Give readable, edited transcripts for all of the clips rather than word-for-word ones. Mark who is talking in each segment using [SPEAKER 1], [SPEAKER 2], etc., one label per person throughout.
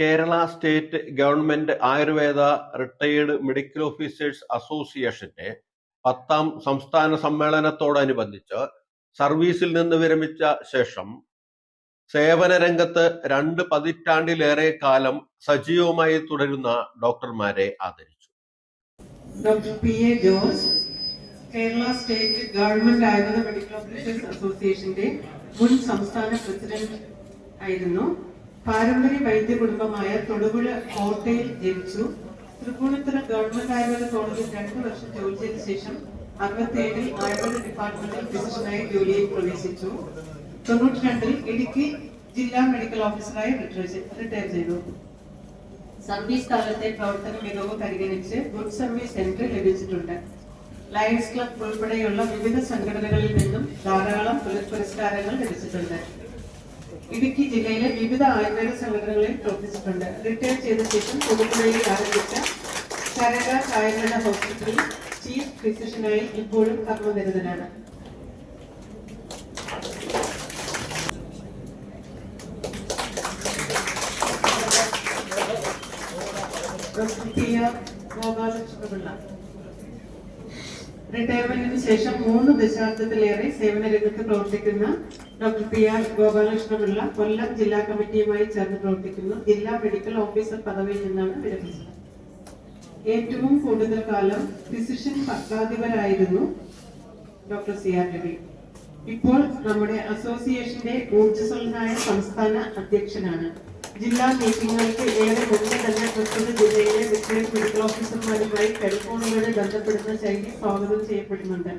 [SPEAKER 1] Kerala state government Ayurveda retired medical officers അസോസിയേഷന്റെ 10ാം സംസ്ഥാന സമ്മേളനത്തോടനുബന്ധിച്ച് സർവീസിൽ നിന്ന് വിരമിച്ച ശേഷം സേവന രംഗത്ത് 2 പതിറ്റാണ്ടിലേറെ കാലം സജീവമായി തുടരുന്ന ഡോക്ടർമാരെ ആദരിച്ചു.
[SPEAKER 2] Doctor PA. Jose Kerala state government Ayurveda medical officers അസോസിയേഷന്റെ മുൻ സംസ്ഥാന പ്രസിഡന്റ് ആയിരുന്നു. പാരമ്പര്യ വൈദ്യ കുടുംബമായ തൊടുപുഴ കോട്ടയിൽ ജനിച്ചു. തൃപ്പൂണിത്തുറ ഗവൺമെന്റ് ആയുർവേദ കോളേജിൽ 2 വർഷം ജോലി ചെയ്ത ശേഷം 67 ആയുർവേദ ഡിപ്പാർട്ട്മെന്റിൽ ഫിസിഷ്യനായി ജോലിയിൽ പ്രവേശിച്ചു. 92 ഇടുക്കി ജില്ലാ മെഡിക്കൽ ഓഫീസറായി റിട്ടയർ ചെയ്തു. സർവീസ് കാലത്തെ പ്രവർത്തന മികവ് പരിഗണിച്ച് ഗുഡ് സർവീസ് സെന്റർ ലഭിച്ചിട്ടുണ്ട്. ലയൺസ് ക്ലബ് ഉൾപ്പെടെയുള്ള വിവിധ സംഘടനകളിൽ നിന്നും ധാരാളം പുരസ്കാരങ്ങൾ ലഭിച്ചിട്ടുണ്ട്. ഇടുക്കി ജില്ലയിലെ വിവിധ ആയുർവേദ സംഘടനകളിൽ പ്രവർത്തിച്ചിട്ടുണ്ട്. റിട്ടയർ ചെയ്ത ശേഷം തൊടുപുഴയിൽ ആരംഭിച്ച ശരരാജ് ആയുർവേദ ഹോസ്പിറ്റലിൽ ചീഫ് ഫിസിഷ്യനായി ഇപ്പോഴും കർമ്മനിരതനാണ്. ഗോപാലകൃഷ്ണപിള്ള റിട്ടയർമെന്റിന് ശേഷം 3 ദശാബ്ദത്തിലേറെ സേവന രംഗത്ത് പ്രവർത്തിക്കുന്ന ഡോക്ടർ പി.ആർ. ഗോപാലകൃഷ്ണപിള്ള കൊല്ലം ജില്ലാ കമ്മിറ്റിയുമായി ചേർന്ന് പ്രവർത്തിക്കുന്നു. ജില്ലാ മെഡിക്കൽ ഓഫീസർ പദവിയിൽ നിന്നാണ് വിരമിച്ചത്. ഏറ്റവും കൂടുതൽ കാലം ഫിസിഷ്യൻ പത്രാധിപരായിരുന്നു ഡോക്ടർ സി.ആർ. രവി. ഇപ്പോൾ നമ്മുടെ അസോസിയേഷന്റെ ഊർജ്ജസ്വലനായ സംസ്ഥാന അധ്യക്ഷനാണ്. ജില്ലാ മീറ്റിംഗുകൾക്ക് ഏറെ മുന്നേ തന്നെ പ്രസ്തുത ജില്ലയിലെ റിട്ടയർഡ് മെഡിക്കൽ ഓഫീസർമാരുമായി ടെലിഫോണുകളിൽ ബന്ധപ്പെടുന്ന ശൈലി സ്വാഗതം ചെയ്യപ്പെടുന്നുണ്ട്.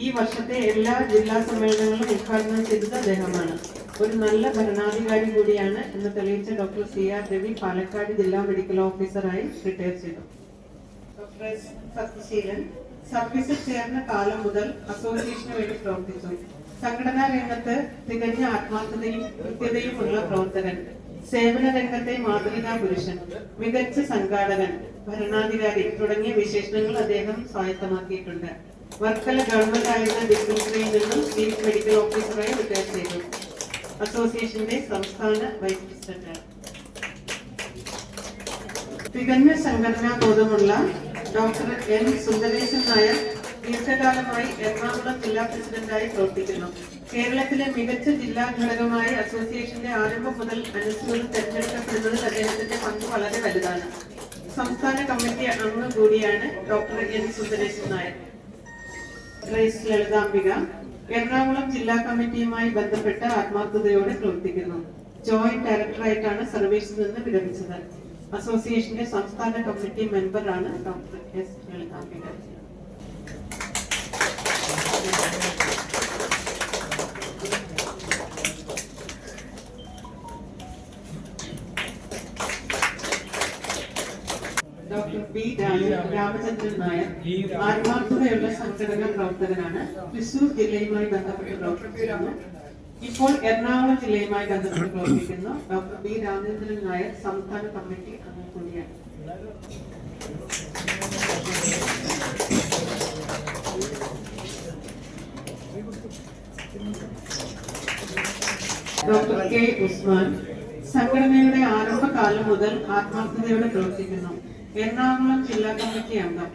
[SPEAKER 2] ഈ വർഷത്തെ എല്ലാ ജില്ലാ സമ്മേളനങ്ങളും ഉദ്ഘാടനം ചെയ്തത് അദ്ദേഹമാണ്. ഒരു നല്ല ഭരണാധികാരി കൂടിയാണ് എന്ന് തെളിയിച്ച ഡോക്ടർ സി.ആർ. രവി പാലക്കാട് ജില്ലാ മെഡിക്കൽ ഓഫീസറായി റിട്ടയർ ചെയ്തു. Doctor S. സത്യശീലൻ സർവീസിൽ ചേർന്ന കാലം മുതൽ അസോസിയേഷന് വേണ്ടി പ്രവർത്തിച്ചു. സംഘടനാ രംഗത്ത് തികഞ്ഞ ആത്മാർത്ഥതയും കൃത്യതയുമുള്ള പ്രവർത്തകൻ, സേവന രംഗത്തെ മാതൃകാ പുരുഷൻ, മികച്ച സംഘാടകൻ, ഭരണാധികാരി തുടങ്ങിയ വിശേഷണങ്ങൾ അദ്ദേഹം സ്വായത്തമാക്കിയിട്ടുണ്ട്. വർക്കല ഗവൺമെന്റ് ആയുർവേദ ഡിസ്പെൻസറിയിൽ നിന്നും ചീഫ് മെഡിക്കൽ ഓഫീസറായി റിട്ടയർ ചെയ്തു. അസോസിയേഷന്റെ സംസ്ഥാന വൈസ് പ്രസിഡന്റാണ്. തികഞ്ഞ സംഘടനാ ബോധമുള്ള ഡോക്ടർ എൻ. സുന്ദരേശൻ നായർ ദീർഘകാലമായി എറണാകുളം ജില്ലാ പ്രസിഡന്റായി പ്രവർത്തിക്കുന്നു. കേരളത്തിലെ മികച്ച ജില്ലാ ഘടകമായി അസോസിയേഷന്റെ ആരംഭം മുതൽ അനുസരിച്ച് തെരഞ്ഞെടുക്കപ്പെടുന്നതിൽ അദ്ദേഹത്തിന്റെ പങ്ക് വളരെ വലുതാണ്. സംസ്ഥാന കമ്മിറ്റി അംഗം കൂടിയാണ് doctor N. Sundaresan Nair. Grace Lalithambika Ernakulam ജില്ലാ കമ്മിറ്റിയുമായി ബന്ധപ്പെട്ട് ആത്മാർത്ഥതയോടെ പ്രവർത്തിക്കുന്നു. ജോയിന്റ് ഡയറക്ടറായിട്ടാണ് സർവീസിൽ നിന്ന് വിരമിച്ചത്. അസോസിയേഷന്റെ സംസ്ഥാന കമ്മിറ്റി മെമ്പറാണ് doctor S. Lalithambika. Doctor B. Ramachandran Nair ആത്മാർത്ഥതയുള്ള സംഘടനാ പ്രവർത്തകനാണ്. തൃശൂർ ജില്ലയുമായി ബന്ധപ്പെട്ട് പ്രവർത്തിക്കുന്നു. ഇപ്പോൾ എറണാകുളം ജില്ലയുമായി ബന്ധപ്പെട്ട് പ്രവർത്തിക്കുന്നു. Doctor B. രാമചന്ദ്രൻ നായർ സംസ്ഥാന കമ്മിറ്റി അംഗം കൂടിയാണ്. Doctor K. ഉസ്മാൻ സംഘടനയുടെ ആരംഭകാലം മുതൽ ആത്മാർത്ഥതയോടെ പ്രവർത്തിക്കുന്നു. എറണാകുളം ജില്ലാ കമ്മിറ്റി അംഗം,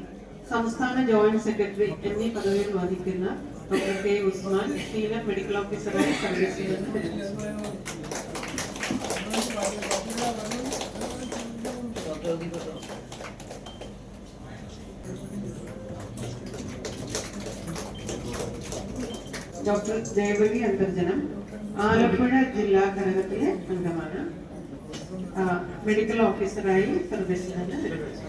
[SPEAKER 2] സംസ്ഥാന ജോയിന്റ് സെക്രട്ടറി എന്നീ പദവികൾ വഹിക്കുന്ന doctor K. Usman senior medical ഓഫീസറായി സർവീസിൽ നിന്ന് വിരമിച്ചു. ഡോക്ടർ ജയവതി അന്തർജനം ആലപ്പുഴ ജില്ലാ ഘടകത്തിലെ അംഗമാണ്. മെഡിക്കൽ ഓഫീസറായി സർവീസിൽ നിന്ന് വിരമിച്ചു.